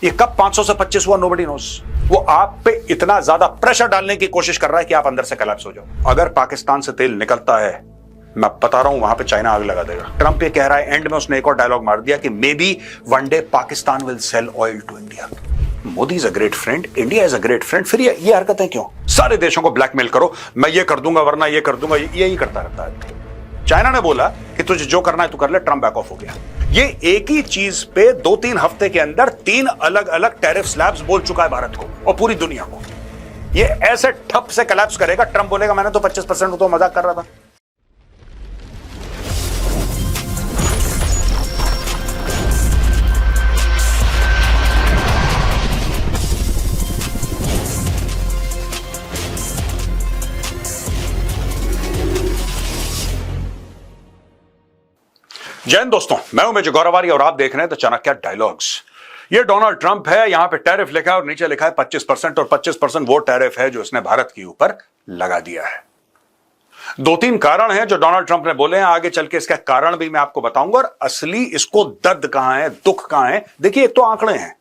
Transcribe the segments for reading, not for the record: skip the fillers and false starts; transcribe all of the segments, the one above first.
ये कब 500 से 25 हुआ, नोबडी नोस। वो आप पे इतना ज्यादा प्रेशर डालने की कोशिश कर रहा है कि आप अंदर से कोलैप्स हो जाओ। अगर पाकिस्तान से तेल निकलता है, मैं बता रहा हूं, वहां पे चाइना आग लगा देगा। ट्रंप ये कह रहा है, एंड में उसने एक और डायलॉग मार दिया कि may be one day Pakistan will sell oil to India. Modi is a great friend, India is a great friend. फिर ये हरकतें क्यों? सारे देशों को ब्लैकमेल करो, मैं ये कर दूंगा वरना ये कर दूंगा, यही करता रहता है। चाइना ने बोला कि तुझे जो करना है तू कर ले, ट्रंप बैक ऑफ हो गया। ये एक ही चीज पे 2-3 हफ्ते के अंदर 3 अलग अलग टैरिफ स्लैब्स बोल चुका है भारत को और पूरी दुनिया को। ये ऐसे ठप से कोलैप्स करेगा, ट्रंप बोलेगा मैंने तो 25% तो मजाक कर रहा था। जय हिंद दोस्तों, मैं हूं मेजर गौरवारी और आप देख रहे हैं द चाणक्य डायलॉग्स। ये डोनाल्ड ट्रंप है, यहां पे टैरिफ लिखा है और नीचे लिखा है 25% और 25% वो टैरिफ है जो इसने भारत के ऊपर लगा दिया है। 2-3 कारण हैं जो डोनाल्ड ट्रंप ने बोले हैं, आगे चल के इसका कारण भी मैं आपको बताऊंगा और असली इसको दर्द कहां है, दुख कहां है। देखिए, एक तो आंकड़े हैं,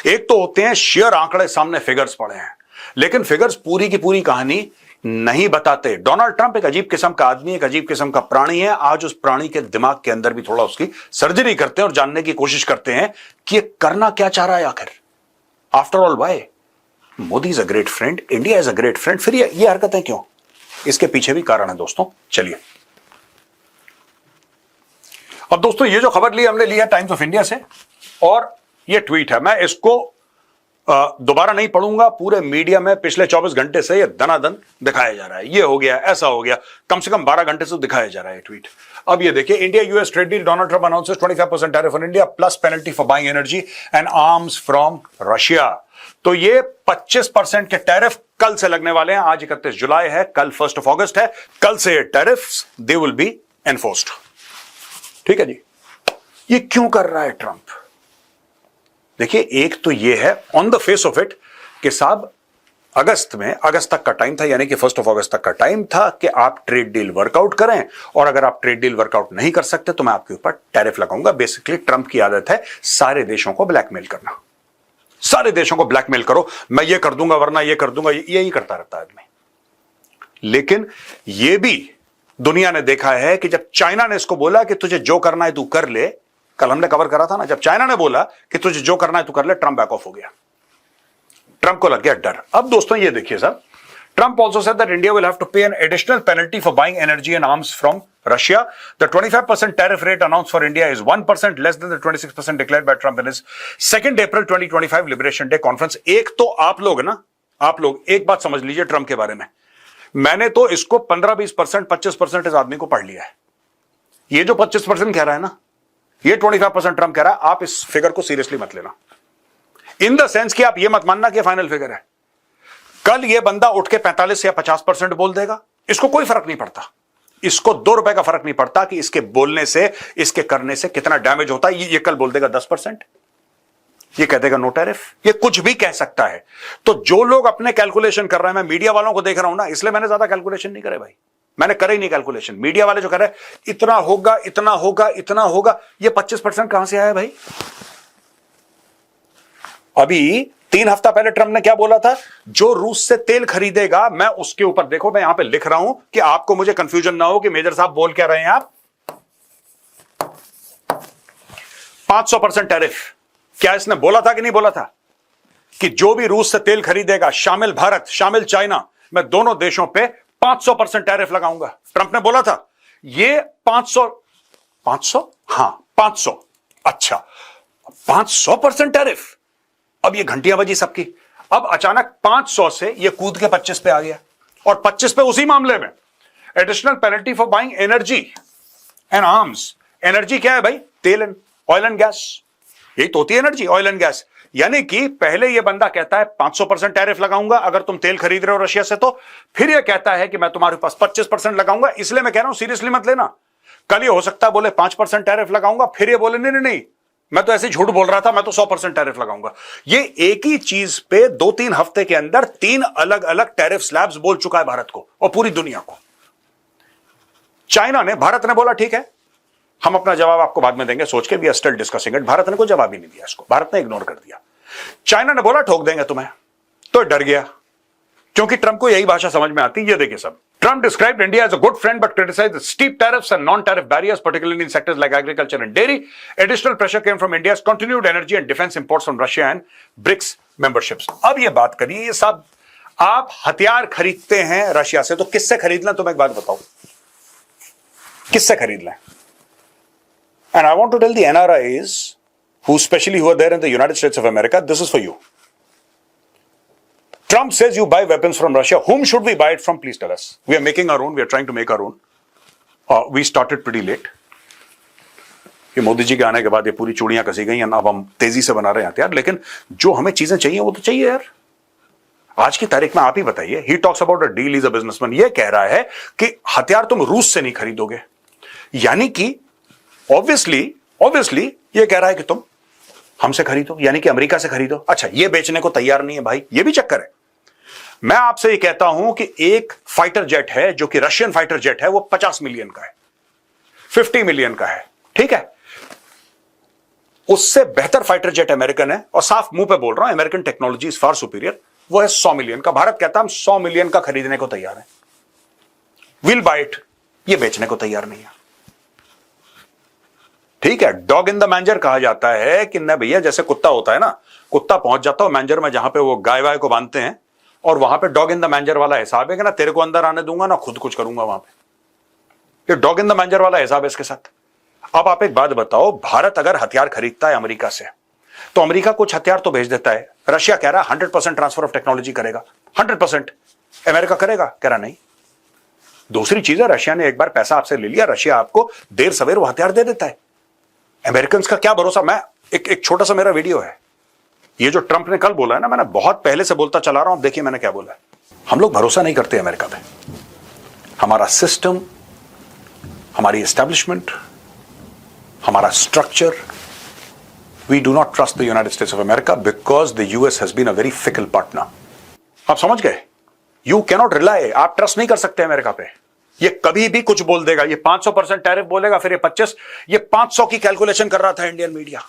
एक तो होते हैं शेयर आंकड़े, सामने फिगर्स पड़े हैं, लेकिन फिगर्स पूरी की पूरी कहानी नहीं बताते। डोनाल्ड ट्रंप एक अजीब किस्म का आदमी, एक अजीब किस्म का प्राणी है। आज उस प्राणी के दिमाग के अंदर भी थोड़ा उसकी सर्जरी करते हैं और जानने की कोशिश करते हैं कि ये करना क्या चाह रहा है आखिर। After all why Modi is a great friend, India is a great friend. फिर ये हरकतें क्यों? इसके पीछे भी कारण है दोस्तों। चलिए, अब दोस्तों ये जो खबर ली हमने ली है टाइम्स ऑफ इंडिया से और ये ट्वीट है। मैं इसको दोबारा नहीं पढ़ूंगा। पूरे मीडिया में पिछले 24 घंटे से ये दनादन दिखाया जा रहा है, ये हो गया, ऐसा हो गया, कम से कम 12 घंटे से दिखाया जा रहा है ट्वीट। अब ये देखिए, India US trade deal, Donald Trump announces 25% tariff on India plus penalty for buying energy and arms from Russia. तो ये 25% के टैरिफ कल से लगने वाले हैं। आज 31 जुलाई है, कल 1 अगस्त है। कल से ये tariff they will be enforced. ठीक है जी। ये क्यों कर रहा है ट्रंप? देखिए, एक तो ये है on the face of it कि साहब अगस्त तक का टाइम था, यानी कि 1 अगस्त तक का टाइम था कि आप ट्रेड डील वर्कआउट करें और अगर आप ट्रेड डील वर्कआउट नहीं कर सकते तो मैं आपके ऊपर टैरिफ लगाऊंगा। बेसिकली ट्रंप की आदत है सारे देशों को ब्लैकमेल करना। सारे देशों को ब्लैकमेल करो, मैं ये कर दूंगा वरना ये कर दूंगा, यही करता रहता है आदमी। लेकिन यह भी दुनिया ने देखा है कि जब चाइना ने इसको बोला कि तुझे जो करना है तू कर ले, कल हमने कवर करा था ना, जब चाइना ने बोला कि तुझे जो करना है तू कर ले, ट्रंप बैक ऑफ हो गया। ट्रंप को लग गया डर। अब दोस्तों ये देखिए साहब, Trump also said that India will have to pay an additional penalty for buying energy and arms from Russia. The 25% tariff rate announced for India is 1% less than the 26% declared by Trump in his 2 April 2025 Liberation Day conference. एक तो आप लोग एक बात समझ लीजिए Trump के बारे में। मैंने तो इसको 15-20%, 25% इस आदमी को पढ़ लिया है। ये जो 25% कह रहा है ना, ये 25% ट्रंप कह रहा है। आप इस फिगर को सीरियसली मत लेना, इन द सेंस कि आप ये मत मानना कि फाइनल फिगर है। कल ये बंदा उठ के 45 या 50% बोल देगा, इसको कोई फर्क नहीं पड़ता। इसको 2 रुपए का फर्क नहीं पड़ता कि इसके बोलने से, इसके करने से कितना डैमेज होता है। ये कल बोल देगा 10%, ये कह देगा नो टैरिफ, ये कुछ भी कह सकता है। तो जो लोग अपने कैलकुलेशन कर रहे हैं, मैं मीडिया वालों को देख रहा हूं ना, इसलिए मैंने ज्यादा कैलकुलेशन नहीं करे भाई, मैंने करे ही नहीं कैलकुलेशन। मीडिया वाले जो कर रहे हैं इतना होगा, इतना होगा, इतना होगा, ये 25% कहां से आया भाई? अभी 3 हफ्ता पहले ट्रंप ने क्या बोला था? जो रूस से तेल खरीदेगा, मैं उसके ऊपर, देखो मैं यहां पे लिख रहा हूं कि आपको मुझे कंफ्यूजन ना हो कि मेजर साहब बोल क्या रहे हैं आप। 500% टैरिफ। क्या इसने बोला था कि नहीं बोला था कि जो भी रूस से तेल खरीदेगा, शामिल भारत, शामिल चाइना, मैं दोनों देशों पे 500% टैरिफ लगाऊंगा? ट्रंप ने बोला था। ये 500 हां 500, अच्छा 500% टैरिफ। अब ये घंटियां बजी सबकी। अब अचानक 500 से ये कूद के 25 पे आ गया और 25 पे उसी मामले में additional penalty for buying energy and arms. Energy क्या है भाई? तेल, ऑयल एंड गैस, यही तो होती है एनर्जी, ऑयल एंड गैस। यानी कि पहले ये बंदा कहता है 500% टैरिफ लगाऊंगा अगर तुम तेल खरीद रहे हो रशिया से, तो फिर ये कहता है कि मैं तुम्हारे पास 25% लगाऊंगा। इसलिए मैं कह रहा हूं सीरियसली मत लेना। कल ये हो सकता है बोले 5% टैरिफ लगाऊंगा, फिर ये बोले नहीं, मैं तो ऐसे झूठ बोल रहा था, मैं तो 100% टैरिफ लगाऊंगा। ये एक ही चीज पे 2-3 हफ्ते के अंदर 3 अलग अलग टैरिफ स्लैब्स बोल चुका है भारत को और पूरी दुनिया को। चाइना ने, भारत ने बोला ठीक है, हम अपना जवाब आपको बाद में देंगे सोच के, we are still discussing it. Bharat ने कोई जवाब ही नहीं दिया इसको, भारत ने इग्नोर कर दिया। चाइना ने बोला ठोक देंगे तुम्हें, तो डर गया, क्योंकि ट्रंप को यही भाषा समझ में आती है। ये देखिए सब, Trump described India as a good friend but criticized the steep tariffs and non-tariff barriers, particularly in sectors like agriculture and dairy. Additional pressure came from India's continued energy and defense imports from Russia and BRICS memberships. अब ये बात करिए, ये सब आप हथियार खरीदते हैं रशिया से, तो किससे खरीद लें? तुम एक बात बताओ, किससे खरीद लें? And I want to tell the NRIs, who are there in the United States of America, this is for you. Trump says you buy weapons from Russia. Whom should we buy it from? Please tell us. We are making our own. We are trying to make our own. We started pretty late. ये मोदी जी के आने के बाद ये पूरी चूड़ियां कसी गई हैं, अब हम तेजी से बना रहे हैं यार, लेकिन जो हमें चीजें चाहिए वो तो चाहिए यार। आज की तारीख में आप ही बताइए। He talks about a deal, he's a businessman. ये कह रहा है कि हथियार तुम रूस से नहीं खरीदोगे, यानी कि ऑब्वियसली ये कह रहा है कि तुम हमसे खरीदो, यानी कि अमेरिका से खरीदो। अच्छा, ये बेचने को तैयार नहीं है भाई, ये भी चक्कर है। मैं आपसे ये कहता हूं कि एक फाइटर जेट है जो कि रशियन फाइटर जेट है, वो 50 मिलियन का है, 50 मिलियन का है, ठीक है। उससे बेहतर फाइटर जेट अमेरिकन है, और साफ मुंह पे बोल रहा हूं, American technology is far superior, वो है 100 मिलियन का। भारत कहता है हम 100 मिलियन का खरीदने को तैयार है, विल बाय इट, ये बेचने को तैयार नहीं है, ठीक है। डॉग इन द मैंजर कहा जाता है कि न भैया, जैसे कुत्ता होता है ना, कुत्ता पहुंच जाता है मैंजर में जहां पे वो गाय वाय को बांधते हैं, और वहां पे डॉग इन द मैंजर वाला हिसाब है कि ना तेरे को अंदर आने दूंगा ना खुद कुछ करूंगा वहां पे। ये डॉग इन द मैंजर वाला हिसाब है इसके साथ। अब आप एक बात बताओ, भारत अगर हथियार खरीदता है अमेरिका से, तो अमेरिका कुछ हथियार तो भेज देता है, रशिया कह रहा है 100% ट्रांसफर ऑफ टेक्नोलॉजी करेगा, 100%। अमेरिका करेगा? कह रहा नहीं। दूसरी चीज है, रशिया ने एक बार पैसा आपसे ले लिया, रशिया आपको देर सवेर वो हथियार दे देता है। अमेरिकन का क्या भरोसा। मैं एक छोटा सा मेरा वीडियो है, ये जो ट्रंप ने कल बोला है ना, मैंने बहुत पहले से बोलता चला रहा हूं, देखिए मैंने क्या बोला है। हम लोग भरोसा नहीं करते अमेरिका पे, हमारा सिस्टम, हमारी एस्टैब्लिशमेंट, हमारा structure, we do not trust the United States of America because the US has been a very fickle partner. आप समझ गए? यू कैनॉट रिलाई, आप ट्रस्ट नहीं कर सकते अमेरिका पे। ये कभी भी कुछ बोल देगा, ये 500% टैरिफ बोलेगा, फिर ये 25, ये 500 की कैलकुलेशन कर रहा था इंडियन मीडिया,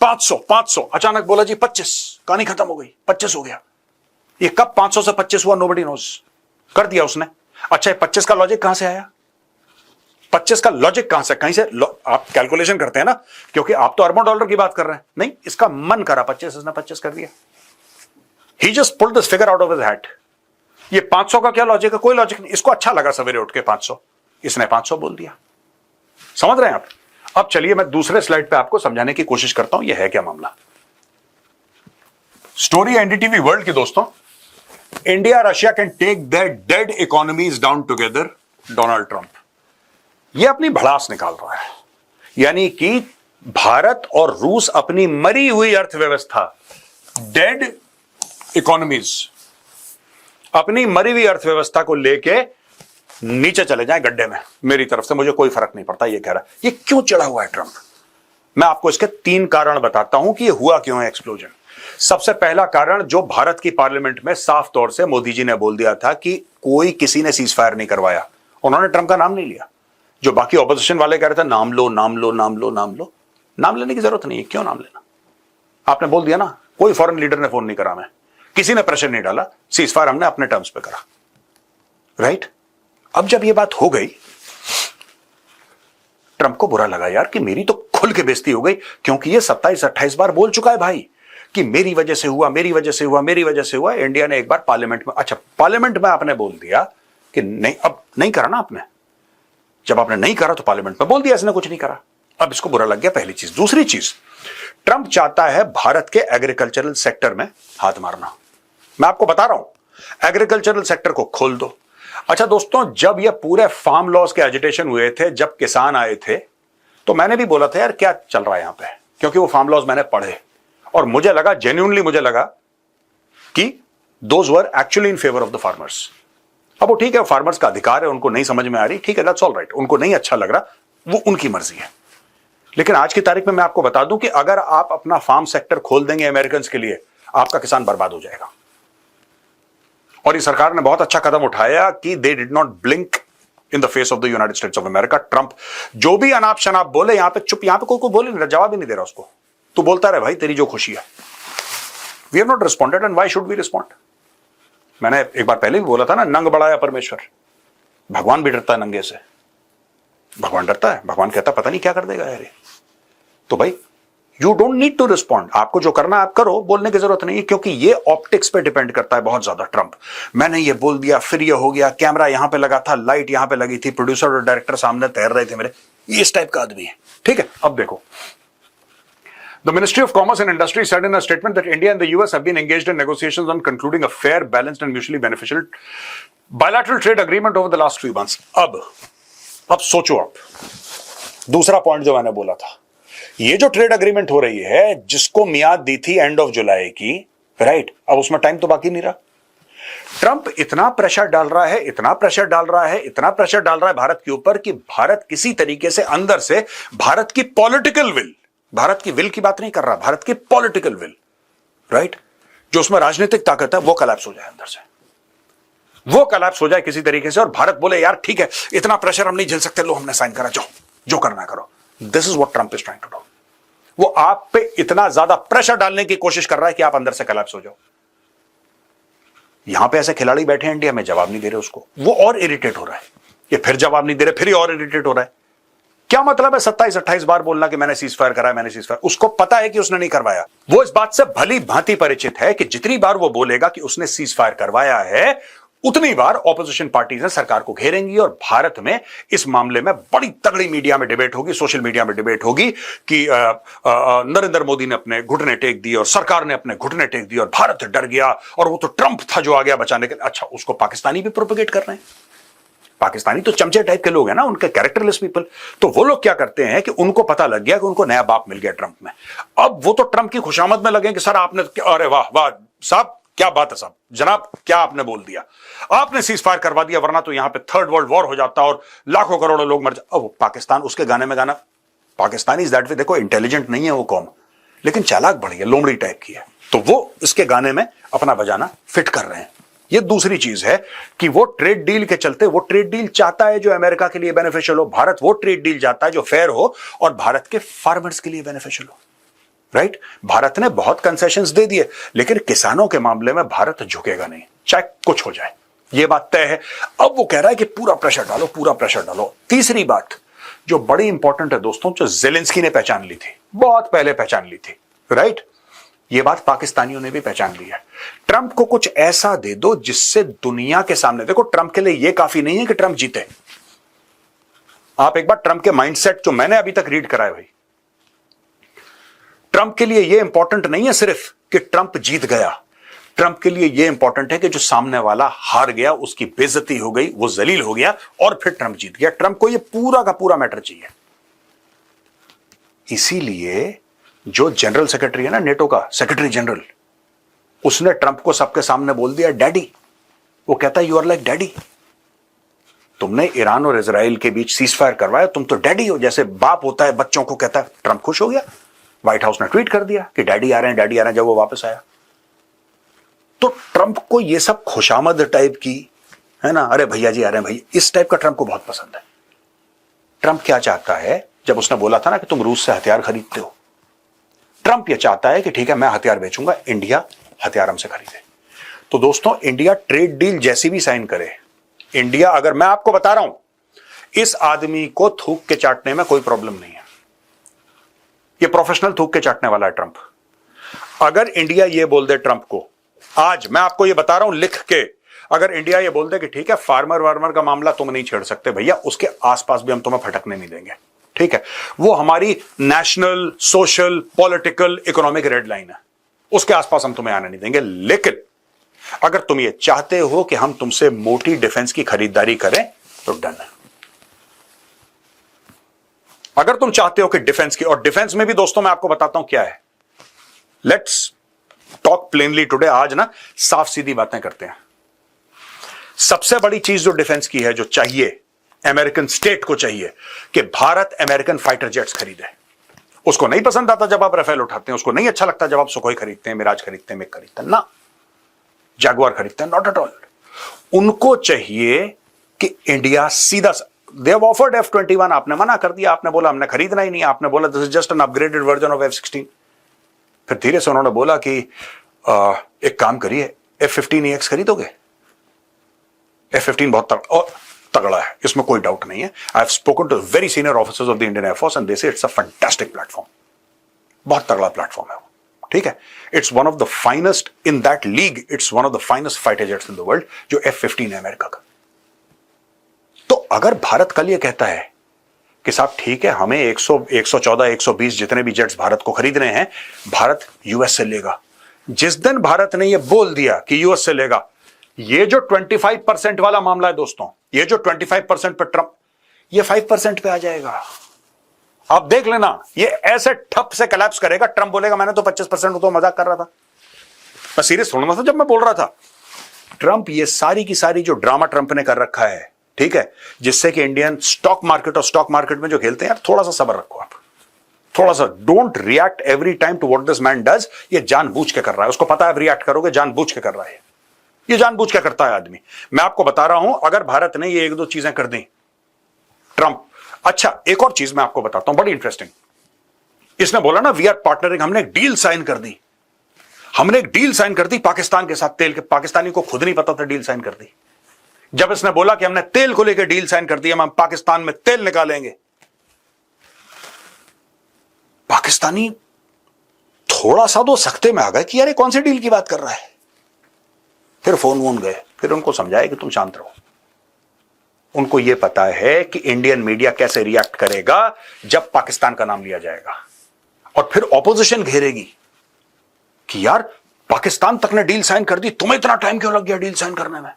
500 अचानक बोला जी 25, कहानी खत्म हो गई, 25 हो गया। ये कब 500 से 25 हुआ? नोबडी नोज, कर दिया उसने। अच्छा, 25 का लॉजिक कहां से आया? 25 का लॉजिक कहां से, कहीं से आप कैलकुलेशन करते हैं ना, क्योंकि आप तो अरबों डॉलर की बात कर रहे हैं। नहीं, इसका मन करा 25, इसने 25 कर दिया। He just pulled this figure out of his hat. ये 500 का क्या लॉजिक है? कोई लॉजिक नहीं। इसको अच्छा लगा सवेरे उठ के 500, इसने 500 बोल दिया। समझ रहे हैं आप? अब चलिए मैं दूसरे स्लाइड पे आपको समझाने की कोशिश करता हूं, यह है क्या मामला। स्टोरी एनडीटीवी वर्ल्ड की दोस्तों, India Russia can take their dead economies down together, Donald Trump. ये अपनी भड़ास निकाल रहा है, यानी कि भारत और रूस अपनी मरी हुई अर्थव्यवस्था, डेड इकोनॉमीज, अपनी मरी हुई अर्थव्यवस्था को लेके नीचे चले जाएं गड्ढे में, मेरी तरफ से मुझे कोई फर्क नहीं पड़ता, ये कह रहा है। ये क्यों चढ़ा हुआ है ट्रंप? मैं आपको इसके 3 कारण बताता हूं कि ये हुआ क्यों है एक्सप्लोजन। सबसे पहला कारण, जो भारत की पार्लियामेंट में साफ तौर से मोदी जी ने बोल दिया था कि कोई किसी ने सीज फायर नहीं करवाया, उन्होंने ट्रंप का नाम नहीं लिया। जो बाकी ऑपोजिशन वाले कह रहे थे नाम लो नाम लो नाम लो नाम लो, नाम लेने की जरूरत नहीं है, क्यों नाम लेना? आपने बोल दिया ना, कोई फॉरेन लीडर ने फोन नहीं करा, मैं किसी ने प्रेशर नहीं डाला, सीज फायर हमने अपने टर्म्स पे करा, राइट? अब जब ये बात हो गई, ट्रंप को बुरा लगा यार कि मेरी तो खुल के बेइज्जती हो गई, क्योंकि ये 27-28 बार बोल चुका है भाई कि मेरी वजह से हुआ, मेरी वजह से हुआ, मेरी वजह से हुआ। इंडिया ने एक बार पार्लियामेंट में, अच्छा पार्लियामेंट में आपने बोल दिया कि नहीं, अब नहीं करा ना आपने। जब आपने नहीं करा तो पार्लियामेंट में बोल दिया इसने कुछ नहीं करा, अब इसको बुरा लग गया, पहली चीज। दूसरी चीज, ट्रंप चाहता है भारत के एग्रीकल्चरल सेक्टर में हाथ मारना। मैं आपको बता रहा हूं, एग्रीकल्चरल सेक्टर को खोल दो। अच्छा दोस्तों, जब ये पूरे फार्म लॉज के एजिटेशन हुए थे, जब किसान आए थे, तो मैंने भी बोला था यार क्या चल रहा है यहां पे, क्योंकि वो फार्म लॉज मैंने पढ़े और मुझे लगा, जेन्युइनली मुझे लगा कि those were actually in favour of the farmers. अब वो ठीक है, फार्मर्स का अधिकार है, उनको नहीं समझ में आ रही, ठीक है, दैट्स ऑल राइट, उनको नहीं अच्छा लग रहा, वो उनकी मर्जी है। लेकिन आज की तारीख में मैं आपको बता दूं कि अगर आप अपना फार्म सेक्टर खोल देंगे अमेरिकन के लिए, आपका किसान बर्बाद हो जाएगा। और ये सरकार ने बहुत अच्छा कदम उठाया कि they did not blink in the face of the United States of America. Trump जो भी अनाप शनाप बोले, यहां पे चुप, यहां पे कोई बोले नहीं, जवाब ही नहीं दे रहा उसको। तू बोलता रहे भाई, तेरी जो खुशी है। We have not responded and why should we respond? मैंने एक बार पहले भी बोला था ना, नंग बढ़ाया परमेश्वर। भगवान भी डरता है नंगे से, भगवान डरता है, भगवान कहता पता नहीं क्या कर देगा यार। तो भाई you don't need to respond, आपको जो करना आप करो, बोलने की जरूरत नहीं है, क्योंकि ये ऑप्टिक्स पे डिपेंड करता है बहुत ज्यादा। ट्रंप, मैंने ये बोल दिया, फिर ये हो गया, कैमरा यहां पे लगा था, लाइट यहां पे लगी थी, प्रोड्यूसर और डायरेक्टर सामने तैर रहे थे मेरे, ये इस टाइप का आदमी है। ठीक है, अब देखो, The Ministry of Commerce and Industry said in a statement that India and the US have been engaged in negotiations on concluding a fair, balanced and mutually beneficial bilateral trade agreement over the last few months. अब सोचो आप, दूसरा point जो मैंने बोला था, ये जो ट्रेड अग्रीमेंट हो रही है, जिसको मियाद दी थी एंड ऑफ जुलाई की, राइट, अब उसमें टाइम तो बाकी नहीं रहा। ट्रंप इतना प्रेशर डाल रहा है, इतना प्रेशर डाल रहा है, इतना प्रेशर डाल रहा है भारत के ऊपर कि भारत किसी तरीके से अंदर से भारत की पॉलिटिकल विल, भारत की विल की बात नहीं कर रहा, भारत की पॉलिटिकल विल, राइट, जो उसमें राजनीतिक ताकत है, वो कलैप्स हो जाए अंदर से, वो कलैप्स हो जाए किसी तरीके से, और भारत बोले यार ठीक है, इतना प्रेशर हम नहीं झेल सकते, लो हमने साइन करा, जाओ जो करना करो। This is what Trump is trying to do. वो आप पे इतना ज्यादा प्रेशर डालने की कोशिश कर रहा है कि आप अंदर से कलैप्स हो जाओ। यहां पे ऐसे खिलाड़ी बैठे हैं इंडिया में, जवाब नहीं दे रहे उसको, वो और इरिटेट हो रहा है, ये फिर जवाब नहीं दे रहे, फिर ये और इरिटेट हो रहा है। क्या मतलब है 27-28 बार बोलना कि मैंने सीज फायर कराया, मैंने सीज फायर? उसको पता है कि उसने नहीं करवाया, वो इस बात से भली भांति परिचित है कि जितनी बार वो बोलेगा कि उसने सीज फायर करवाया है, उतनी बार ऑपोजिशन पार्टीज सरकार को घेरेंगी, और भारत में इस मामले में बड़ी तगड़ी मीडिया में डिबेट होगी, सोशल मीडिया में डिबेट होगी कि नरेंद्र मोदी ने अपने घुटने टेक दिए और सरकार ने अपने घुटने टेक दिए और भारत डर गया, और वो तो ट्रंप था जो आ गया बचाने के लिए। अच्छा, उसको पाकिस्तानी भी प्रोपेगेट कर रहे हैं। पाकिस्तानी तो चमचे टाइप के लोग हैं ना, उनके कैरेक्टरलेस पीपल। तो वो लोग क्या करते हैं कि उनको पता लग गया कि उनको नया बाप मिल गया ट्रंप में, अब वो तो ट्रंप की खुशामद में लगे कि सर आपने, अरे वाह वाह साहब, क्या बात है साहब, जनाब क्या आपने बोल दिया, आपने सीज फायर करवा दिया, वरना तो यहां पे थर्ड वर्ल्ड वॉर हो जाता और लाखों करोड़ों लोग मर जाते। अब पाकिस्तान उसके गाने में गाना, पाकिस्तानी इज दैट वे, देखो इंटेलिजेंट नहीं है वो कौम, लेकिन चालाक बड़ी है, लोमड़ी टाइप की है, तो वो इसके गाने में अपना बजाना फिट कर रहे हैं। ये दूसरी चीज है कि वो ट्रेड डील के चलते, वो ट्रेड डील चाहता है जो अमेरिका के लिए बेनिफिशियल हो, भारत वो ट्रेड डील चाहता है जो फेयर हो और भारत के फार्मर्स के लिए बेनिफिशियल हो, राइट। भारत ने बहुत कंसेशंस दे दिए, लेकिन किसानों के मामले में भारत झुकेगा नहीं, चाहे कुछ हो जाए, ये बात तय है। अब वो कह रहा है कि पूरा प्रेशर डालो, पूरा प्रेशर डालो। तीसरी बात जो बड़ी इंपॉर्टेंट है दोस्तों, जो जेलेंस्की ने पहचान ली थी, बहुत पहले पहचान ली थी, राइट, ये बात पाकिस्तानियों ने भी पहचान ली है। ट्रंप को कुछ ऐसा दे दो जिससे दुनिया के सामने, देखो ट्रंप के लिए यह काफी नहीं है कि ट्रंप जीते, आप एक बार ट्रंप के माइंडसेट जो मैंने अभी तक रीड करा है भाई, ट्रंप के लिए यह इंपॉर्टेंट नहीं है सिर्फ कि ट्रंप जीत गया, ट्रंप के लिए यह इंपॉर्टेंट है कि जो सामने वाला हार गया, उसकी बेइज्जती हो गई, वो जलील हो गया और फिर ट्रंप जीत गया। ट्रंप को यह पूरा का पूरा मैटर चाहिए। इसीलिए जो जनरल सेक्रेटरी है ना नेटो का, सेक्रेटरी जनरल, उसने ट्रंप को सबके सामने बोल दिया डैडी। वो कहता है यू आर लाइक डैडी, तुमने ईरान और इजराइल के बीच सीज फायर करवाया, तुम तो डैडी हो, जैसे बाप होता है बच्चों को कहता है। ट्रंप खुश हो गया, व्हाइट हाउस ने ट्वीट कर दिया कि डैडी आ रहे हैं, डैडी आ रहे हैं, जब वो वापस आया। तो ट्रंप को ये सब खुशामद टाइप की है ना, अरे भैया जी आ रहे हैं भैया, इस टाइप का ट्रंप को बहुत पसंद है। ट्रंप क्या चाहता है, जब उसने बोला था ना कि तुम रूस से हथियार खरीदते हो, ट्रंप ये चाहता है कि ठीक है मैं हथियार बेचूंगा, इंडिया हथियार हमसे खरीदे। तो दोस्तों इंडिया ट्रेड डील जैसी भी साइन करे, इंडिया, अगर मैं आपको बता रहा हूं, इस आदमी को थूक के चाटने में कोई प्रॉब्लम नहीं है, ये प्रोफेशनल थूक के चाटने वाला है ट्रंप। अगर इंडिया ये बोल दे ट्रंप को, आज मैं आपको ये बता रहा हूं लिख के, अगर इंडिया ये बोल दे कि ठीक है फार्मर वार्मर का मामला तुम नहीं छेड़ सकते भैया, उसके आसपास भी हम तुम्हें फटकने नहीं देंगे, ठीक है, वो हमारी national social political economic red line है, उसके आसपास हम तुम्हें आने नहीं देंगे। लेकिन अगर तुम ये चाहते हो कि हम तुमसे मोटी डिफेंस की खरीदारी करें तो डन है। अगर तुम चाहते हो कि डिफेंस की, और डिफेंस में भी दोस्तों मैं आपको बताता हूं क्या है, लेट्स टॉक प्लेनली टुडे, आज ना साफ सीधी बातें करते हैं। सबसे बड़ी चीज जो डिफेंस की है, जो चाहिए अमेरिकन स्टेट को चाहिए कि भारत अमेरिकन फाइटर जेट्स खरीदे। उसको नहीं पसंद आता जब आप राफेल उठाते हैं, उसको नहीं अच्छा लगता जब आप सुखोई खरीदते हैं, मिराज खरीदते हैं, मिग खरीदते हैं, ना जैगुआर खरीदते हैं, नॉट एट ऑल। उनको चाहिए कि इंडिया सीधा, दे हैव ऑफर्ड F-21, आपने मना कर दिया, आपने बोला हमने खरीदना ही नहीं, आपने बोला this is just an upgraded version of F-16। फिर धीरे से उन्होंने बोला कि एक काम करिए, F-15EX खरीदोगे? F-15 बहुत तगड़ा है, इसमें कोई डाउट नहीं है. I have spoken to very senior officers of the Indian air force and they say it's a fantastic platform. बहुत तगड़ा प्लेटफॉर्म है वो. ठीक है, it's one of the finest in that league, it's one of the finest fighter jets in the world, जो F-15 है America का. तो अगर भारत कल ये कहता है कि साहब ठीक है, हमें 114, 120 जितने भी जेट्स भारत को खरीदने हैं, भारत यूएस से लेगा. जिस दिन भारत ने यह बोल दिया कि यूएस से लेगा, ये जो 25% वाला मामला है दोस्तों, ये जो 25% पे ट्रंप, ये 5% पे आ जाएगा. आप देख लेना, ये ऐसे ठप से कोलैप्स करेगा. ट्रंप बोलेगा मैंने तो 25%, तो मजाक कर रहा था. मैं सीरियस थोड़ा था जब मैं बोल रहा था. ट्रंप ये सारी की सारी जो ड्रामा ट्रंप ने कर रखा है, ठीक है, जिससे कि इंडियन स्टॉक मार्केट और स्टॉक मार्केट में जो खेलते हैं, यार थोड़ा सा सब्र रखो आप. थोड़ा सा don't react every time to what this man does. ये जानबूझ के कर रहा है, उसको पता है आप रिएक्ट करोगे, जानबूझ के कर रहा है. ये जानबूझ के करता है आदमी. मैं आपको बता रहा हूं, अगर भारत ने ये एक दो चीजें कर दी, ट्रंप. अच्छा, एक और चीज मैं आपको बताता हूं, बड़ी इंटरेस्टिंग. इसने बोला ना वी आर पार्टनरिंग, हमने एक डील साइन कर दी. हमने एक डील साइन कर दी पाकिस्तान के साथ तेल के. पाकिस्तानी को खुद नहीं पता था डील साइन कर दी. जब इसने बोला कि हमने तेल को लेकर डील साइन कर दी, हम पाकिस्तान में तेल निकालेंगे, पाकिस्तानी थोड़ा सा तो सख्ते में आ गए कि यार ये कौन सी डील की बात कर रहा है. फिर फोन वोन गए, फिर उनको समझाया कि तुम शांत रहो. उनको यह पता है कि इंडियन मीडिया कैसे रिएक्ट करेगा जब पाकिस्तान का नाम लिया जाएगा, और फिर ऑपोजिशन घेरेगी कि यार पाकिस्तान तक ने डील साइन कर दी, तुम्हें इतना टाइम क्यों लग गया डील साइन करने में.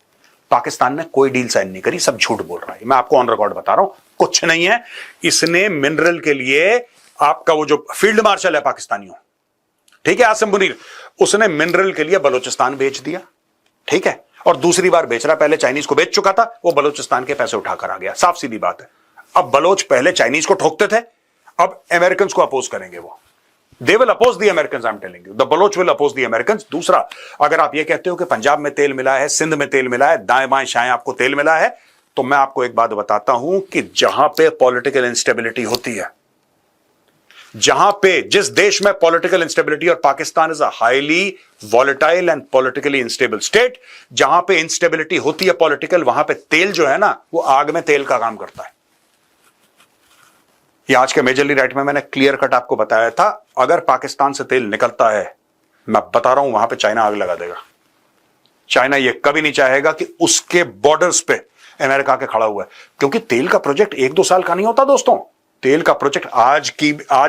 पाकिस्तान ने कोई डील साइन नहीं करी, सब झूठ बोल रहा है. मैं आपको ऑन रिकॉर्ड बता रहा हूं, कुछ नहीं है. इसने मिनरल के लिए, आपका वो जो फील्ड मार्शल है पाकिस्तानियों, ठीक है, आसिम मुनीर, उसने मिनरल के लिए बलूचिस्तान बेच दिया. ठीक है, और दूसरी बार बेच रहा. पहले चाइनीज को बेच चुका था, वो बलूचिस्तान के पैसे उठाकर आ गया. साफ सीधी बात है. अब बलोच पहले चाइनीज को ठोकते थे, अब अमेरिकन को अपोज करेंगे. वो they will oppose the American, I am telling you, the Baloch will oppose the American. दूसरा, अगर आप ये कहते हो कि पंजाब में तेल मिला है, सिंध में तेल मिला है, दाएं बाएं शाएं आपको तेल मिला है, तो मैं आपको एक बात बताता हूं कि जहां पे पॉलिटिकल इंस्टेबिलिटी होती है, जहां पे जिस देश में पॉलिटिकल इंस्टेबिलिटी, और Pakistan is a highly volatile and politically instable state, जहां पे इंस्टेबिलिटी होती है पॉलिटिकल, वहां पे तेल जो है ना, वो आग में तेल का काम करता है. ये आज के मेजरली राइट में मैंने क्लियर कट आपको बताया था. अगर पाकिस्तान से तेल निकलता है, मैं बता रहा हूं, वहां पे चाइना आग लगा देगा. चाइना ये कभी नहीं चाहेगा कि उसके बॉर्डर्स पे अमेरिका के खड़ा हुआ है, क्योंकि तेल का प्रोजेक्ट 1-2 साल का नहीं होता दोस्तों. तेल का प्रोजेक्ट आज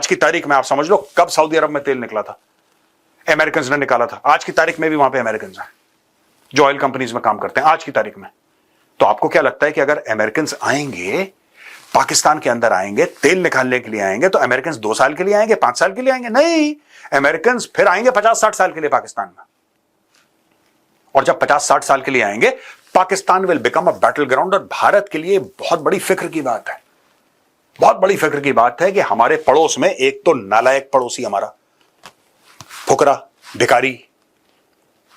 की तारीख में आप समझ लो कब सऊदी अरब में तेल निकला था, अमेरिकन ने निकाला था. आज की तारीख में भी वहां पे अमेरिकन हैं जो ऑयल कंपनीज में काम करते हैं, आज की तारीख में. तो आपको क्या लगता है कि अगर अमेरिकन आएंगे, पाकिस्तान के अंदर आएंगे, तेल निकालने के लिए आएंगे, तो अमेरिकन 2 साल के लिए आएंगे, 5 साल के लिए आएंगे? नहीं, अमेरिकन फिर आएंगे 50-60 साल के लिए पाकिस्तान में. और जब 50-60 साल के लिए आएंगे, Pakistan will become a battle ground. और भारत के लिए बहुत बड़ी फिक्र की बात है, बहुत बड़ी फिक्र की बात है कि हमारे पड़ोस में एक तो नालायक पड़ोसी हमारा, फुकरा, भिखारी,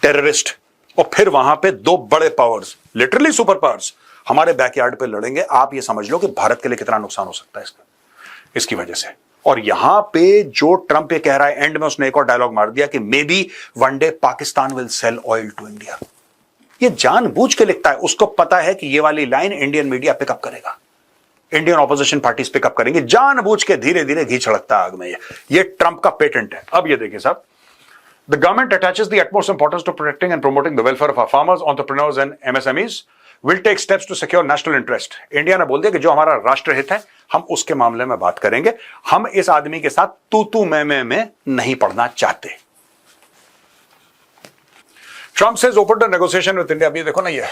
टेररिस्ट, और फिर वहां पे 2 बड़े पावर्स, लिटरली सुपर पावर्स, हमारे बैकयार्ड पे लड़ेंगे. आप ये समझ लो कि भारत के लिए कितना नुकसान हो सकता है इसकी वजह से. और यहां पे जो ट्रंप ये कह रहा है, एंड में उसने एक और डायलॉग मार दिया कि may be one day Pakistan will sell oil to India. ये जानबूझ के लिखता है, उसको पता है कि ये वाली लाइन इंडियन मीडिया पिकअप करेगा, इंडियन ऑपोजिशन पार्टीज पिकअप करेंगे. जानबूझ के धीरे धीरे घी छिड़कता है आग में. ये ट्रंप का पेटेंट है. अब ये देखिए साहब, the government attaches the utmost importance to protecting and promoting the welfare of our farmers, entrepreneurs and MSMEs. Will take steps to secure national interest. India ने बोल दिया कि जो हमारा राष्ट्र हित है, हम उसके मामले में बात करेंगे. हम इस आदमी के साथ तू में नहीं पड़ना चाहते. Trump says open to negotiation with India. अभी देखो ना ये,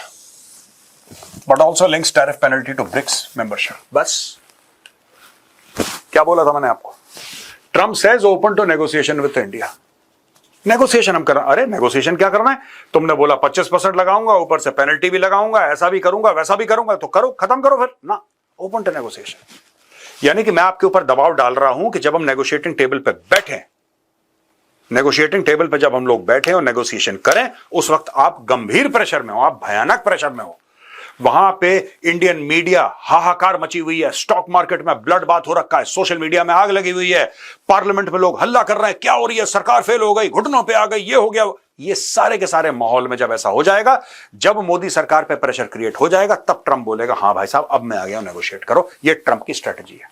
but also links tariff penalty to BRICS membership. बस क्या बोला था मैंने आपको? Trump says open to negotiation with India. Negotiation हम कर रहे हैं. अरे नेगोशिएशन क्या करना है? तुमने बोला 25% लगाऊंगा, ऊपर से पेनल्टी भी लगाऊंगा, ऐसा भी करूंगा, वैसा भी करूंगा, तो करो, खत्म करो फिर ना. ओपन टू नेगोशिएशन, यानी कि मैं आपके ऊपर दबाव डाल रहा हूं कि जब हम नेगोशिएटिंग टेबल पे बैठे, नेगोशिएटिंग टेबल पे जब हम लोग बैठे और नेगोशिएशन करें, उस वक्त आप गंभीर प्रेशर में हो, आप भयानक प्रेशर में हो. वहां पे इंडियन मीडिया हाहाकार मची हुई है, स्टॉक मार्केट में ब्लड बात हो रखा है, सोशल मीडिया में आग लगी हुई है, पार्लियामेंट में लोग हल्ला कर रहे हैं, क्या हो रही है, सरकार फेल हो गई, घुटनों पे आ गई, ये हो गया. ये सारे के सारे माहौल में जब ऐसा हो जाएगा, जब मोदी सरकार पे प्रेशर क्रिएट हो जाएगा, तब ट्रंप बोलेगा हाँ भाई साहब अब मैं आ गया हूं, नेगोशिएट करो। ये ट्रंप की स्ट्रेटजी है।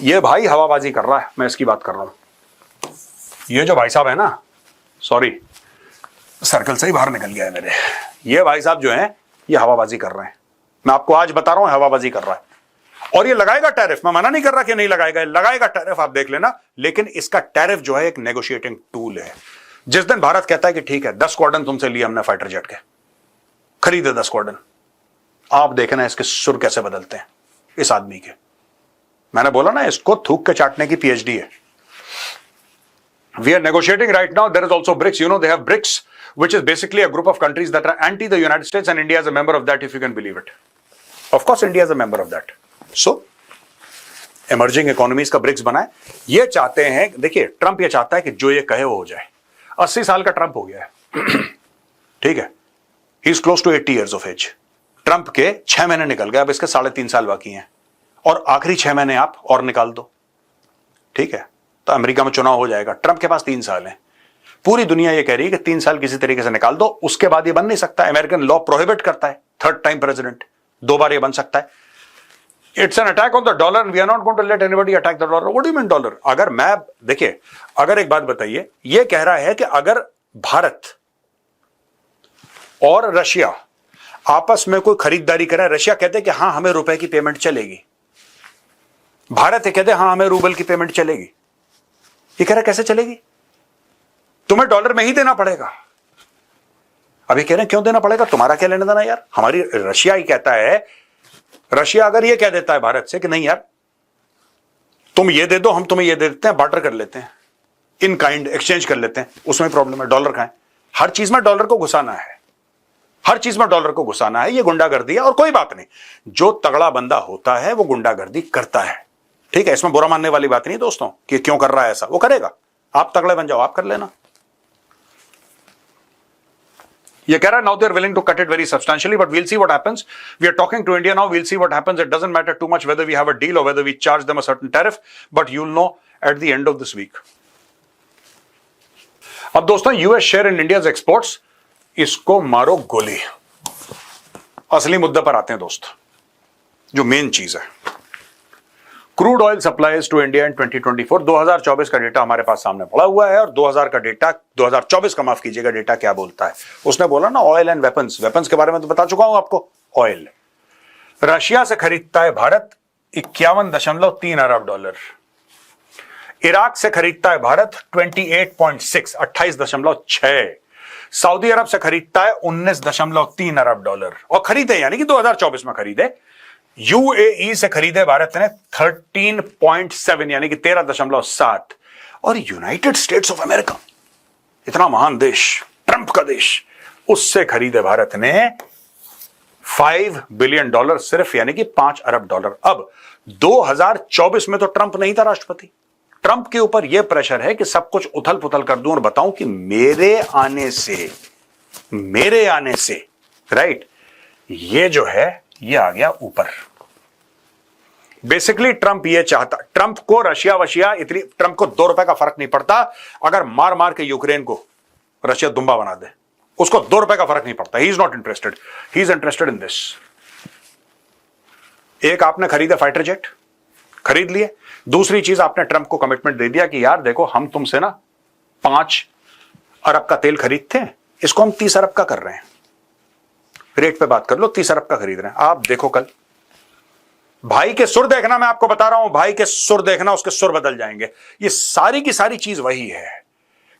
ये भाई हवाबाजी कर रहा है, मैं इसकी बात कर रहा हूं। ये जो भाई साहब है ना, सॉरी सर्कल से ही बाहर निकल गया है मेरे, ये भाई साहब जो है ये हवाबाजी कर रहे हैं। मैं आपको आज बता रहा हूं हवाबाजी कर रहा है। और ये लगाएगा टैरिफ, मैं मना नहीं कर रहा कि नहीं लगाएगा, लगाएगा टैरिफ, आप देख लेना। लेकिन इसका टैरिफ जो है एक नेगोशिएटिंग टूल है। जिस दिन भारत कहता है कि ठीक है 10 स्क्वाड्रन तुमसे लिए हमने फाइटर जेट के, खरीदे 10 स्क्वाड्रन, आप देखना इसके सुर कैसे बदलते हैं इस आदमी के। मैंने बोला ना इसको थूक के चाटने की पीएचडी है। We are negotiating right now, there is also BRICS, you know they have BRICS which is basically a group of countries that are anti the United States, and India is a member of that, if you can believe it. Of course India is a member of that. So emerging economies का BRICS बना है। ये चाहते हैं, देखिए Trump ये चाहता है कि जो ये कहे वो हो जाए। 80 साल का ट्रंप हो गया है ठीक है, he is close to 80 years of age। Trump के 6 महीने निकल गए, अब इसके 3.5 साल बाकी हैं, और आखिरी 6 महीने आप और निकाल दो, ठीक है, तो अमेरिका में चुनाव हो जाएगा। ट्रंप के पास 3 साल है। पूरी दुनिया ये कह रही है कि 3 साल किसी तरीके से निकाल दो, उसके बाद ये बन नहीं सकता। अमेरिकन लॉ प्रोहिबिट करता है 3rd टाइम प्रेसिडेंट, 2 बार ये बन सकता है। It's an attack on the dollar, we are not going to let anybody attack the dollar. What do you mean dollar? अगर मैं, देखिए अगर एक बात बताइए, ये कह रहा है कि अगर भारत और रशिया आपस में कोई खरीदारी करें, रशिया कहते कि हां हमें रुपए की पेमेंट चलेगी, भारत ये कहते हां हमें रूबल की पेमेंट चलेगी। ये कह रहा कैसे चलेगी? तुम्हें डॉलर में ही देना पड़ेगा। अभी कह रहे हैं क्यों देना पड़ेगा, तुम्हारा क्या लेना देना यार। हमारी रशिया ही कहता है, रशिया अगर ये कह देता है भारत से कि नहीं यार तुम ये दे दो, हम तुम्हें ये दे देते हैं, बार्टर कर लेते हैं, इन काइंड एक्सचेंज कर लेते हैं, उसमें प्रॉब्लम है। डॉलर का है, हर चीज में डॉलर को घुसाना है, हर चीज में डॉलर को घुसाना है, ये गुंडागर्दी है। और कोई बात नहीं, जो तगड़ा बंदा होता है वो गुंडागर्दी करता है, ठीक है, इसमें बुरा मानने वाली बात नहीं दोस्तों कि क्यों कर रहा है ऐसा, वो करेगा। आप तगड़े बन जाओ, आप कर लेना। ये कह रहा है now they're willing to cut it very substantially, but we'll see what happens. We are talking to India now, we'll see what happens. It doesn't matter too much whether we have a deal or whether we charge them a certain tariff, but you'll know at the end of this week. अब दोस्तों US share in India's exports, इसको मारो गोली। असली मुद्दे पर आते हैं दोस्त, जो मेन चीज है। Crude oil supplies to India in 2024, 2024 का डेटा हमारे पास सामने पड़ा हुआ है, और 2000 का डेटा, 2024 का माफ कीजिएगा, डेटा क्या बोलता है। उसने बोला ना ऑयल एंड वेपन्स, वेपन्स के बारे में तो बता चुका हूं आपको। ऑयल रशिया से खरीदता है भारत 51.3 अरब डॉलर, इराक से खरीदता है भारत 28.6, 28.6, सऊदी अरब से खरीदता है 19.3 अरब डॉलर, और खरीदे यानी कि 2024 में खरीदे। यूएई से खरीदे भारत ने 13.7 यानी कि 13.7, और यूनाइटेड स्टेट्स ऑफ अमेरिका, इतना महान देश, ट्रंप का देश, उससे खरीदे भारत ने $5 बिलियन सिर्फ, यानी कि 5 अरब डॉलर। अब 2024 में तो ट्रंप नहीं था राष्ट्रपति, ट्रंप के ऊपर यह प्रेशर है कि सब कुछ उथल पुथल कर दूं और बताऊं कि मेरे आने से राइट, ये जो है ये आ गया ऊपर। बेसिकली ट्रंप ये चाहता, ट्रंप को रशिया वशिया इतनी, ट्रंप को 2 रुपए का फर्क नहीं पड़ता अगर मार मार के यूक्रेन को रशिया दुम्बा बना दे, उसको 2 रुपए का फर्क नहीं पड़ता। ही is not interested, he is interested in this. एक आपने खरीदे फाइटर जेट, खरीद लिए। दूसरी चीज आपने ट्रंप को कमिटमेंट दे दिया कि यार देखो हम तुमसे ना 5 अरब का तेल खरीदते हैं, इसको हम 30 अरब का कर रहे हैं, रेट पे बात कर लो, 30 अरब का खरीद रहे हैं। आप देखो कल भाई के सुर देखना, मैं आपको बता रहा हूं, भाई के सुर देखना, उसके सुर बदल जाएंगे। ये सारी की सारी चीज वही है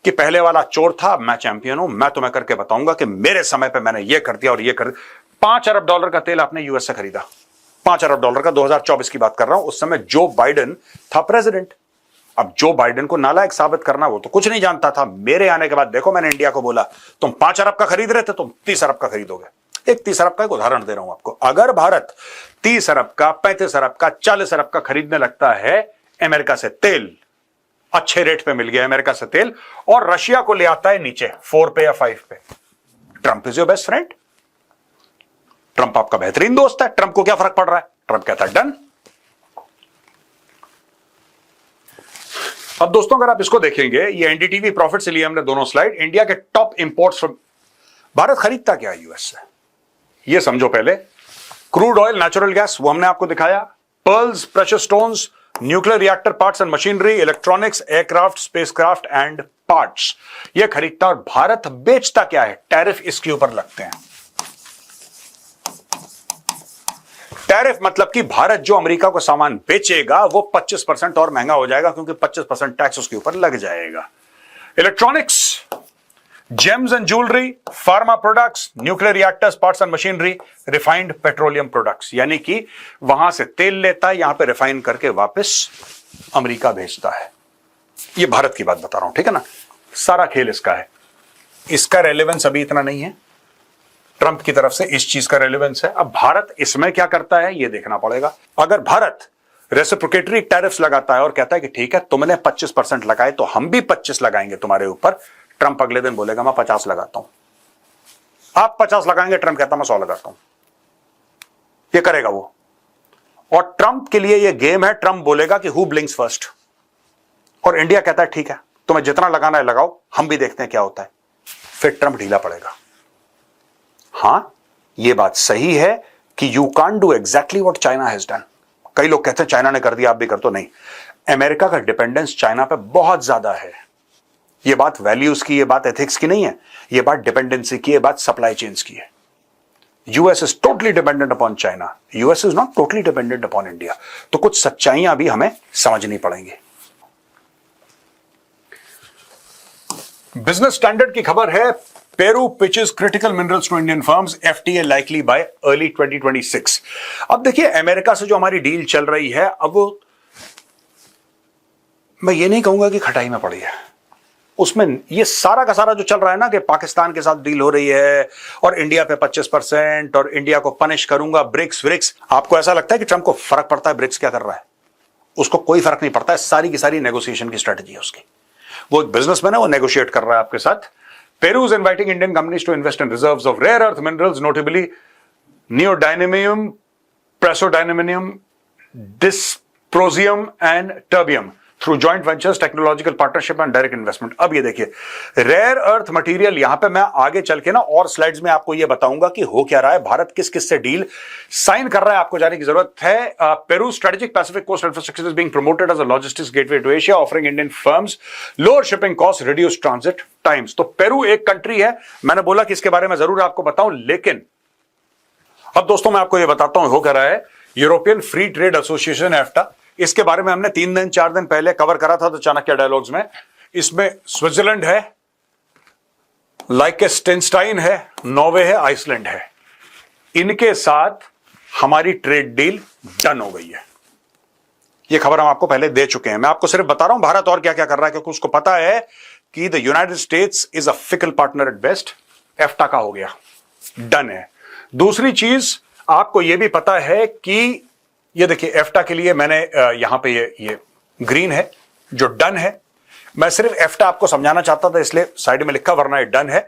कि पहले वाला चोर था, मैं चैंपियन हूं, मैं तुम्हें करके बताऊंगा कि मेरे समय पे मैंने ये कर दिया और ये कर दिया। 5 अरब डॉलर का तेल आपने यूएस से खरीदा, 5 अरब डॉलर का, 2024 की बात कर रहा हूं। उस समय जो बाइडेन था प्रेसिडेंट। अब जो बाइडेन को नालायक साबित करना, वो तो कुछ नहीं जानता था। मेरे आने के बाद देखो, मैंने इंडिया को बोला तुम 5 अरब का खरीद रहे थे, तुम 30 अरब का खरीदोगे। एक 30 अरब का एक उदाहरण दे रहा हूं आपको। अगर भारत 30 अरब का, 35 अरब का, 40 अरब का खरीदने लगता है अमेरिका से तेल, अच्छे रेट पे मिल गया अमेरिका से तेल, और रशिया को ले आता है नीचे 4 पे या 5 पे, Trump is your best friend, Trump आपका बेहतरीन दोस्त है। ट्रंप को क्या फर्क पड़ रहा है? ट्रंप कहता है डन। अब दोस्तों अगर आप इसको देखेंगे, ये एनडीटीवी प्रॉफिट से लिए हमने दोनों स्लाइड, इंडिया के टॉप इंपोर्ट्स फ्रॉम भारत खरीदता क्या है यूएस से, ये समझो पहले। क्रूड ऑयल, नेचुरल गैस, वो हमने आपको दिखाया, pearls, precious stones, nuclear reactor parts and machinery, electronics, aircraft, spacecraft and parts, ये खरीदता। और भारत बेचता क्या है, टैरिफ इसके ऊपर लगते हैं। टैरिफ मतलब कि भारत जो अमेरिका को सामान बेचेगा वो 25% और महंगा हो जाएगा, क्योंकि 25% टैक्स उसके ऊपर लग जाएगा। Electronics, James and jewellery, pharma products, nuclear reactors, parts and machinery, refined petroleum products, यानी कि वहां से तेल लेता है, यहां पे रिफाइन करके वापस अमेरिका भेजता है। ये भारत की बात बता रहा हूं, ठीक है ना। सारा खेल इसका है। इसका रेलेवेंस अभी इतना नहीं है, ट्रंप की तरफ से इस चीज का रेलेवेंस है। अब भारत इसमें क्या करता है ये देखना पड़ेगा। अगर भारत रेसिप्रोकेटरी टैरिफ्स लगाता है और कहता है कि ठीक है तुमने 25% लगाए तो हम भी 25 लगाएंगे तुम्हारे ऊपर, ट्रंप अगले दिन बोलेगा मैं 50 लगाता हूं। आप 50 लगाएंगे, ट्रंप कहता मैं 100 लगाता हूं। ये करेगा वो। और ट्रंप के लिए ये गेम है, ट्रंप बोलेगा कि हु ब्लिंक्स फर्स्ट, और इंडिया कहता है ठीक है तुम्हें जितना लगाना है लगाओ, हम भी देखते हैं क्या होता है। फिर ट्रंप ढीला पड़ेगा। हां, यह बात सही है कि you can't do exactly what China has done. कई लोग कहते हैं चाइना ने कर दिया आप भी कर दो, नहीं। अमेरिका का डिपेंडेंस चाइना पे बहुत ज्यादा है। यह बात वैल्यूज की, यह बात एथिक्स की नहीं है, यह बात डिपेंडेंसी की, यह बात सप्लाई चेन्स की है। US is totally dependent upon China, US is not totally dependent upon India. तो कुछ सच्चाइयां भी हमें समझनी पड़ेंगी। बिजनेस स्टैंडर्ड की खबर है, Peru pitches critical minerals to Indian firms, FTA likely by early 2026। अब देखिए अमेरिका से जो हमारी डील चल रही है, अब वो मैं ये नहीं कहूंगा कि खटाई में पड़ी है, उसमें ये सारा का सारा जो चल रहा है ना कि पाकिस्तान के साथ डील हो रही है और इंडिया पे 25% और इंडिया को पनिश करूंगा, ब्रिक्स। आपको ऐसा लगता है कि ट्रंप को फर्क पड़ता है ब्रिक्स क्या कर रहा है? उसको कोई फर्क नहीं पड़ता है। सारी की सारी नेगोशिएशन की स्ट्रेटजी है उसकी। वो एक बिजनेसमैन है, वो नेगोशिएट कर रहा है आपके साथ। Peru is inviting Indian companies to invest in reserves of rare earth minerals, notably neodymium, praseodymium, dysprosium and terbium through joint ventures, technological partnership and direct investment. अब ये देखिए रेयर अर्थ मटेरियल, यहां पे मैं आगे चल के ना और स्लाइड्स में आपको ये बताऊंगा कि हो क्या रहा है, भारत किस किस से डील साइन कर रहा है, आपको जाने की जरूरत है। Peru strategic Pacific coast infrastructure is being promoted as a logistics gateway to Asia, offering Indian firms lower shipping cost, reduce transit times. तो पेरू एक कंट्री है, मैंने बोला कि इसके बारे में जरूर आपको बताऊं, लेकिन अब दोस्तों मैं आपको ये बताता हूं हो क्या रहा है। यूरोपियन फ्री ट्रेड एसोसिएशन एफ्टा, इसके बारे में हमने 3 दिन 4 दिन पहले कवर करा था तो चाणक्य डायलॉग्स में। इसमें स्विट्जरलैंड है, लाइकेस्टेनस्टाइन है, नॉर्वे है, आइसलैंड है। इनके साथ हमारी ट्रेड डील डन हो गई है। यह खबर हम आपको पहले दे चुके हैं। मैं आपको सिर्फ बता रहा हूं भारत और क्या क्या कर रहा है, क्योंकि उसको पता है कि the United States is a fickle partner at best. EFTA का हो गया, डन है। दूसरी चीज आपको यह भी पता है कि ये देखिए एफ्टा के लिए मैंने यहां पे ये ग्रीन है जो डन है। मैं सिर्फ एफ्टा आपको समझाना चाहता था इसलिए साइड में लिखा, वरना ये डन है।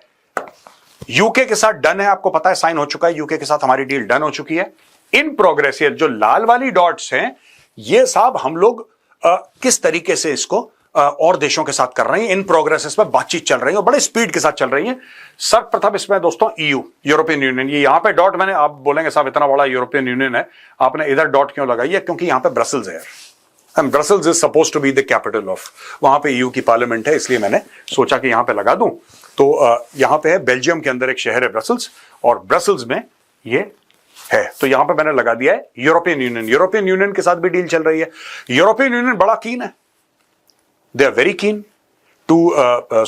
यूके के साथ डन है, आपको पता है साइन हो चुका है, यूके के साथ हमारी डील डन हो चुकी है। इन प्रोग्रेस, ये जो लाल वाली डॉट्स हैं ये साहब हम लोग किस तरीके से इसको और देशों के साथ कर रहे हैं, इन प्रोग्रेसेस पर बातचीत चल रही है और बड़े स्पीड के साथ चल रही है। सर्वप्रथम इसमें दोस्तों ईयू, यूरोपियन यूनियन, ये यहां पे डॉट मैंने, आप बोलेंगे साहब इतना बड़ा यूरोपियन यूनियन है आपने इधर डॉट क्यों लगाई है? क्योंकि यहां पे ब्रसल्स है and Brussels is suppose to be the capital of, वहां पे ईयू की पार्लियामेंट है, इसलिए मैंने सोचा कि यहां पे लगा दूं। तो यहां पे है बेल्जियम के अंदर एक शहर है ब्रसल्स, और ब्रसल्स में ये है, तो यहां पे मैंने लगा दिया है यूरोपियन यूनियन। यूरोपियन यूनियन के साथ भी डील चल रही है। यूरोपियन यूनियन बड़ा कीन है, they are very keen to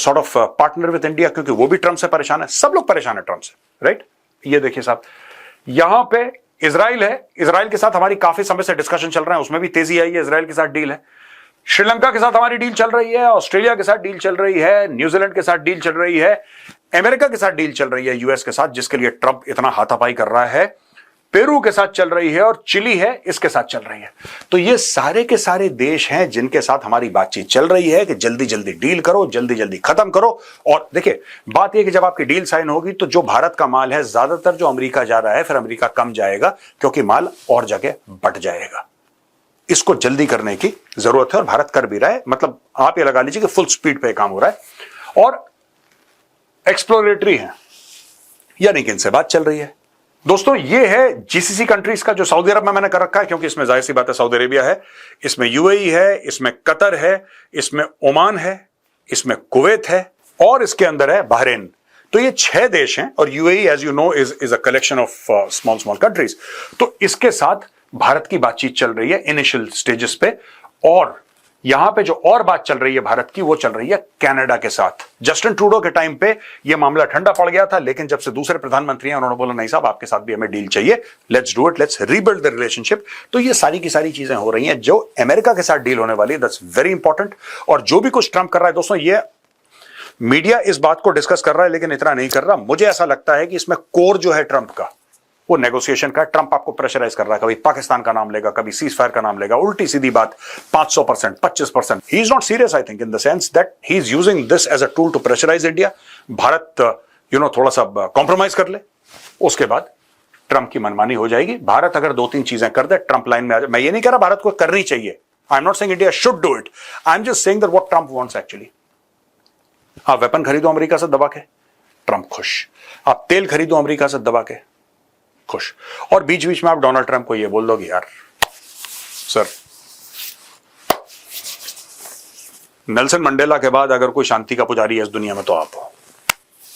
sort of partner with India, क्योंकि वो भी ट्रंप से परेशान है, सब लोग परेशान है ट्रंप से, राइट? ये देखिए साहब, यहां पे इजराइल है, इजराइल के साथ हमारी काफी समय से डिस्कशन चल रहे हैं, उसमें भी तेजी आई है, इजराइल के साथ डील है। श्रीलंका के साथ हमारी डील चल रही है, ऑस्ट्रेलिया के साथ डील चल रही है, न्यूजीलैंड के साथ डील चल रही है, अमेरिका के साथ डील चल रही है, यूएस के साथ, जिसके लिए ट्रंप इतना हाथापाई कर रहा है, पेरू के साथ चल रही है, और चिली है, इसके साथ चल रही है। तो ये सारे के सारे देश हैं जिनके साथ हमारी बातचीत चल रही है कि जल्दी जल्दी डील करो, जल्दी जल्दी खत्म करो। और देखिए बात यह कि जब आपकी डील साइन होगी तो जो भारत का माल है ज्यादातर जो अमेरिका जा रहा है, फिर अमेरिका कम जाएगा, क्योंकि माल और जगह बट जाएगा। इसको जल्दी करने की जरूरत है और भारत कर भी रहा है। मतलब आप ये लगा लीजिए कि फुल स्पीड पे काम हो रहा है और एक्सप्लोरेटरी है, यानी कि इनसे बात चल रही है। दोस्तों ये है जीसीसी कंट्रीज का, जो सऊदी अरब में मैंने कर रखा है क्योंकि इसमें जाहिर सी बात है सऊदी अरेबिया है, इसमें यूएई है, इसमें कतर है, इसमें ओमान है, इसमें कुवैत है और इसके अंदर है बहरीन। तो ये 6 देश हैं और UAE as you know is a collection of small countries. तो इसके साथ भारत की बातचीत चल रही है इनिशियल स्टेजेस पे, और यहां पे जो और बात चल रही है भारत की वो चल रही है कनाडा के साथ। जस्टिन ट्रूडो के टाइम पे ये मामला ठंडा पड़ गया था, लेकिन जब से दूसरे प्रधानमंत्री हैं उन्होंने बोला नहीं साहब आपके साथ भी हमें डील चाहिए, let's do it, let's rebuild the relationship. तो ये सारी की सारी चीजें हो रही हैं जो अमेरिका के साथ डील होने वाली है, दैट्स वेरी इंपॉर्टेंट। और जो भी कुछ ट्रंप कर रहा है दोस्तों, ये मीडिया इस बात को डिस्कस कर रहा है लेकिन इतना नहीं कर रहा। मुझे ऐसा लगता है कि इसमें कोर जो है ट्रंप का वो नेगोशिएशन का। ट्रंप आपको प्रेशराइज कर रहा है, कभी पाकिस्तान का नाम लेगा, कभी सीज फायर का नाम लेगा, उल्टी सीधी बात 500%, 25%। He is not serious I think in the sense that he is using this as a tool to pressurise India. भारत थोड़ा सा कॉम्प्रोमाइज कर ले, उसके बाद ट्रंप की मनमानी हो जाएगी। भारत अगर 2-3 चीजें कर दे, ट्रंप लाइन में आ जाए। मैं ये नहीं कह रहा भारत को करनी चाहिए, I am not saying India should do it, I am just saying that what Trump wants actually. आप वेपन खरीदो अमेरिका से दबा के, ट्रंप खुश। आप तेल खरीदो अमेरिका से दबा के, खुश। और बीच बीच में आप डोनाल्ड ट्रंप को ये बोल दोगे यार सर, नेल्सन मंडेला के बाद अगर कोई शांति का पुजारी है इस दुनिया में तो आप हो।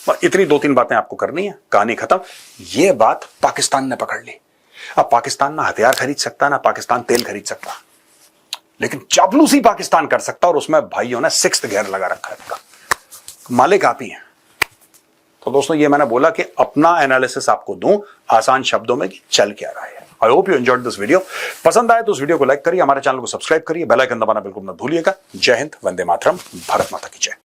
और इतनी 2-3 बातें आपको करनी है, कहानी खत्म। ये बात पाकिस्तान ने पकड़ ली। अब पाकिस्तान ना हथियार खरीद सकता, ना पाकिस्तान तेल खरीद सकता, लेकिन चापलूसी पाकिस्तान कर सकता, और उसमें भाइयों ने 6th गियर लगा रखा है। इसका मालिक आप ही हैं। तो दोस्तों ये मैंने बोला कि अपना एनालिसिस आपको दूं आसान शब्दों में कि चल क्या रहा है। I hope you enjoyed this video. पसंद आए तो इस वीडियो को लाइक करिए, हमारे चैनल को सब्सक्राइब करिए, बेल आइकन दबाना बिल्कुल मत भूलिएगा। जय हिंद, वंदे मातरम, भारत माता की जय।